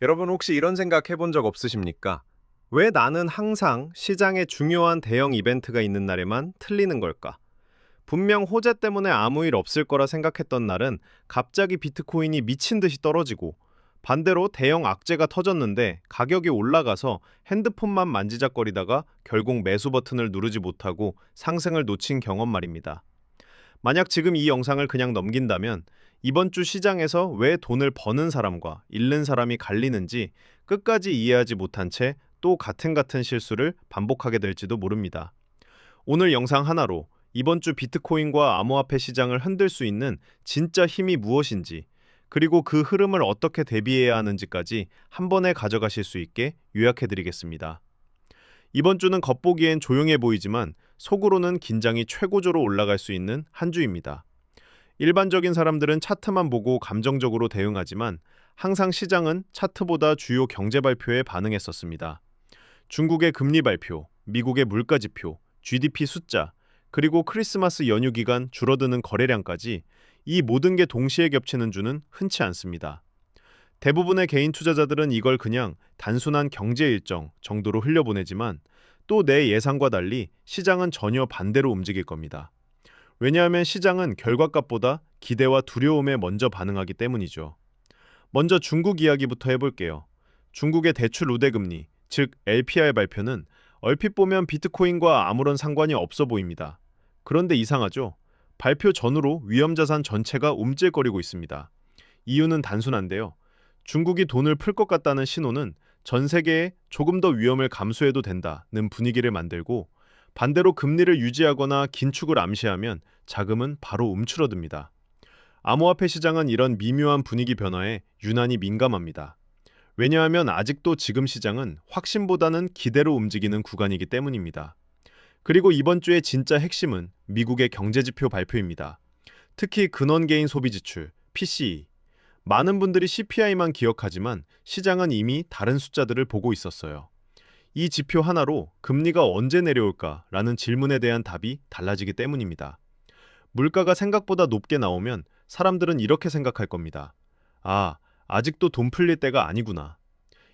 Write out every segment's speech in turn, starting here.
여러분 혹시 이런 생각 해본 적 없으십니까? 왜 나는 항상 시장에 중요한 대형 이벤트가 있는 날에만 틀리는 걸까? 분명 호재 때문에 아무 일 없을 거라 생각했던 날은 갑자기 비트코인이 미친 듯이 떨어지고 반대로 대형 악재가 터졌는데 가격이 올라가서 핸드폰만 만지작거리다가 결국 매수 버튼을 누르지 못하고 상승을 놓친 경험 말입니다. 만약 지금 이 영상을 그냥 넘긴다면 이번 주 시장에서 왜 돈을 버는 사람과 잃는 사람이 갈리는지 끝까지 이해하지 못한 채 또 같은 실수를 반복하게 될지도 모릅니다. 오늘 영상 하나로 이번 주 비트코인과 암호화폐 시장을 흔들 수 있는 진짜 힘이 무엇인지, 그리고 그 흐름을 어떻게 대비해야 하는지까지 한 번에 가져가실 수 있게 요약해 드리겠습니다. 이번 주는 겉보기엔 조용해 보이지만 속으로는 긴장이 최고조로 올라갈 수 있는 한 주입니다. 일반적인 사람들은 차트만 보고 감정적으로 대응하지만 항상 시장은 차트보다 주요 경제 발표에 반응했었습니다. 중국의 금리 발표, 미국의 물가 지표, GDP 숫자, 그리고 크리스마스 연휴 기간 줄어드는 거래량까지 이 모든 게 동시에 겹치는 주는 흔치 않습니다. 대부분의 개인 투자자들은 이걸 그냥 단순한 경제 일정 정도로 흘려보내지만 또 내 예상과 달리 시장은 전혀 반대로 움직일 겁니다. 왜냐하면 시장은 결과값보다 기대와 두려움에 먼저 반응하기 때문이죠. 먼저 중국 이야기부터 해볼게요. 중국의 대출 우대금리, 즉 LPR 발표는 얼핏 보면 비트코인과 아무런 상관이 없어 보입니다. 그런데 이상하죠? 발표 전후로 위험자산 전체가 움찔거리고 있습니다. 이유는 단순한데요. 중국이 돈을 풀 것 같다는 신호는 전 세계에 조금 더 위험을 감수해도 된다는 분위기를 만들고, 반대로 금리를 유지하거나 긴축을 암시하면 자금은 바로 움츠러듭니다. 암호화폐 시장은 이런 미묘한 분위기 변화에 유난히 민감합니다. 왜냐하면 아직도 지금 시장은 확신보다는 기대로 움직이는 구간이기 때문입니다. 그리고 이번 주의 진짜 핵심은 미국의 경제지표 발표입니다. 특히 근원개인 소비지출, PCE. 많은 분들이 CPI만 기억하지만 시장은 이미 다른 숫자들을 보고 있었어요. 이 지표 하나로 금리가 언제 내려올까라는 질문에 대한 답이 달라지기 때문입니다. 물가가 생각보다 높게 나오면 사람들은 이렇게 생각할 겁니다. 아, 아직도 돈 풀릴 때가 아니구나.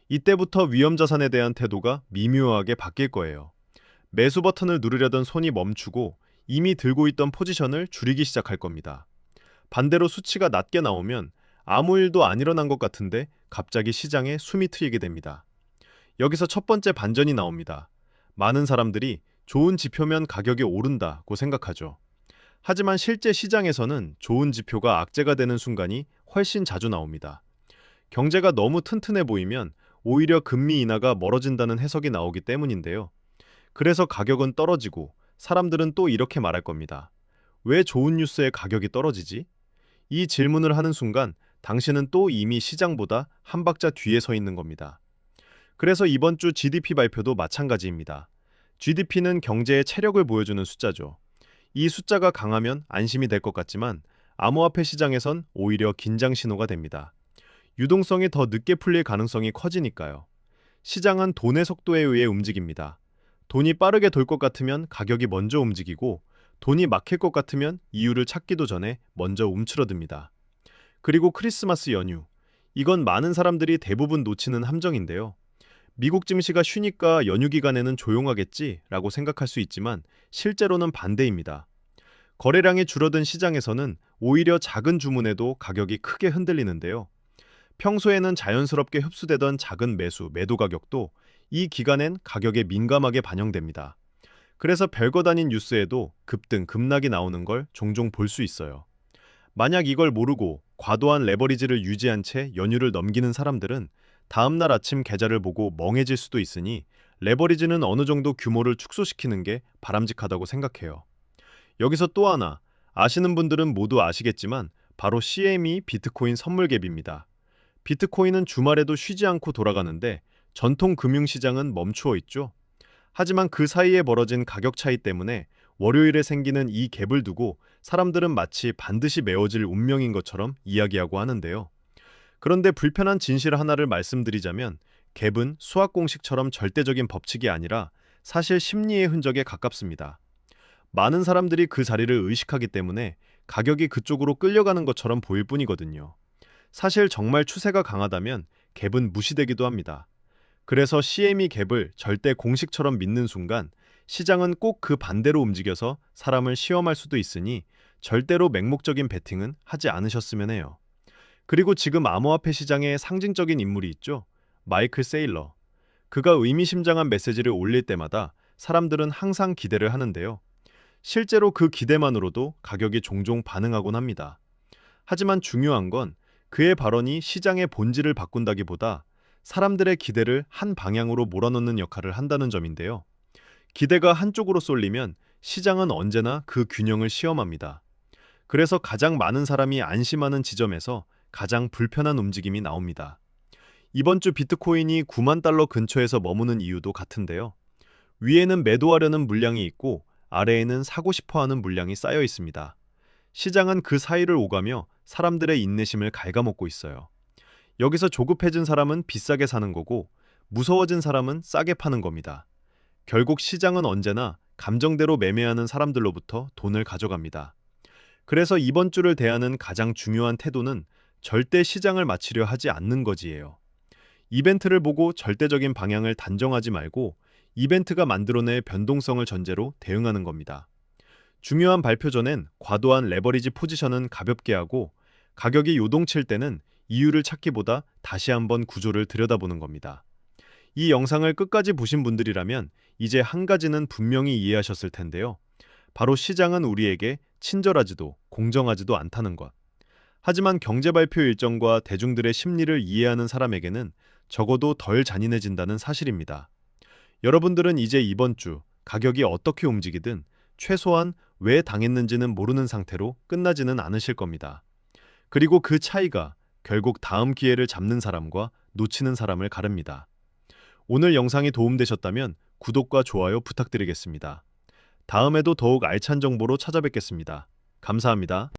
이때부터 위험자산에 대한 태도가 미묘하게 바뀔 거예요. 매수 버튼을 누르려던 손이 멈추고 이미 들고 있던 포지션을 줄이기 시작할 겁니다. 반대로 수치가 낮게 나오면 아무 일도 안 일어난 것 같은데 갑자기 시장에 숨이 트이게 됩니다. 여기서 첫 번째 반전이 나옵니다. 많은 사람들이 좋은 지표면 가격이 오른다고 생각하죠. 하지만 실제 시장에서는 좋은 지표가 악재가 되는 순간이 훨씬 자주 나옵니다. 경제가 너무 튼튼해 보이면 오히려 금리 인하가 멀어진다는 해석이 나오기 때문인데요. 그래서 가격은 떨어지고 사람들은 또 이렇게 말할 겁니다. 왜 좋은 뉴스에 가격이 떨어지지? 이 질문을 하는 순간 당신은 또 이미 시장보다 한 박자 뒤에 서 있는 겁니다. 그래서 이번 주 GDP 발표도 마찬가지입니다. GDP는 경제의 체력을 보여주는 숫자죠. 이 숫자가 강하면 안심이 될 것 같지만 암호화폐 시장에선 오히려 긴장 신호가 됩니다. 유동성이 더 늦게 풀릴 가능성이 커지니까요. 시장은 돈의 속도에 의해 움직입니다. 돈이 빠르게 돌 것 같으면 가격이 먼저 움직이고, 돈이 막힐 것 같으면 이유를 찾기도 전에 먼저 움츠러듭니다. 그리고 크리스마스 연휴. 이건 많은 사람들이 대부분 놓치는 함정인데요. 미국 증시가 쉬니까 연휴 기간에는 조용하겠지라고 생각할 수 있지만 실제로는 반대입니다. 거래량이 줄어든 시장에서는 오히려 작은 주문에도 가격이 크게 흔들리는데요. 평소에는 자연스럽게 흡수되던 작은 매도 가격도 이 기간엔 가격에 민감하게 반영됩니다. 그래서 별것 아닌 뉴스에도 급등, 급락이 나오는 걸 종종 볼 수 있어요. 만약 이걸 모르고 과도한 레버리지를 유지한 채 연휴를 넘기는 사람들은 다음날 아침 계좌를 보고 멍해질 수도 있으니 레버리지는 어느 정도 규모를 축소시키는 게 바람직하다고 생각해요. 여기서 또 하나, 아시는 분들은 모두 아시겠지만 바로 CME 비트코인 선물 갭입니다. 비트코인은 주말에도 쉬지 않고 돌아가는데 전통 금융시장은 멈추어 있죠. 하지만 그 사이에 벌어진 가격 차이 때문에 월요일에 생기는 이 갭을 두고 사람들은 마치 반드시 메워질 운명인 것처럼 이야기하고 하는데요. 그런데 불편한 진실 하나를 말씀드리자면 갭은 수학 공식처럼 절대적인 법칙이 아니라 사실 심리의 흔적에 가깝습니다. 많은 사람들이 그 자리를 의식하기 때문에 가격이 그쪽으로 끌려가는 것처럼 보일 뿐이거든요. 사실 정말 추세가 강하다면 갭은 무시되기도 합니다. 그래서 CME 갭을 절대 공식처럼 믿는 순간 시장은 꼭 그 반대로 움직여서 사람을 시험할 수도 있으니 절대로 맹목적인 베팅은 하지 않으셨으면 해요. 그리고 지금 암호화폐 시장에 상징적인 인물이 있죠. 마이클 세일러. 그가 의미심장한 메시지를 올릴 때마다 사람들은 항상 기대를 하는데요. 실제로 그 기대만으로도 가격이 종종 반응하곤 합니다. 하지만 중요한 건 그의 발언이 시장의 본질을 바꾼다기보다 사람들의 기대를 한 방향으로 몰아넣는 역할을 한다는 점인데요. 기대가 한쪽으로 쏠리면 시장은 언제나 그 균형을 시험합니다. 그래서 가장 많은 사람이 안심하는 지점에서 가장 불편한 움직임이 나옵니다. 이번 주 비트코인이 9만 달러 근처에서 머무는 이유도 같은데요. 위에는 매도하려는 물량이 있고 아래에는 사고 싶어 하는 물량이 쌓여 있습니다. 시장은 그 사이를 오가며 사람들의 인내심을 갉아먹고 있어요. 여기서 조급해진 사람은 비싸게 사는 거고 무서워진 사람은 싸게 파는 겁니다. 결국 시장은 언제나 감정대로 매매하는 사람들로부터 돈을 가져갑니다. 그래서 이번 주를 대하는 가장 중요한 태도는 절대 시장을 맞추려 하지 않는 거지예요. 이벤트를 보고 절대적인 방향을 단정하지 말고 이벤트가 만들어낼 변동성을 전제로 대응하는 겁니다. 중요한 발표 전엔 과도한 레버리지 포지션은 가볍게 하고 가격이 요동칠 때는 이유를 찾기보다 다시 한번 구조를 들여다보는 겁니다. 이 영상을 끝까지 보신 분들이라면 이제 한 가지는 분명히 이해하셨을 텐데요. 바로 시장은 우리에게 친절하지도 공정하지도 않다는 것. 하지만 경제 발표 일정과 대중들의 심리를 이해하는 사람에게는 적어도 덜 잔인해진다는 사실입니다. 여러분들은 이제 이번 주 가격이 어떻게 움직이든 최소한 왜 당했는지는 모르는 상태로 끝나지는 않으실 겁니다. 그리고 그 차이가 결국 다음 기회를 잡는 사람과 놓치는 사람을 가릅니다. 오늘 영상이 도움되셨다면 구독과 좋아요 부탁드리겠습니다. 다음에도 더욱 알찬 정보로 찾아뵙겠습니다. 감사합니다.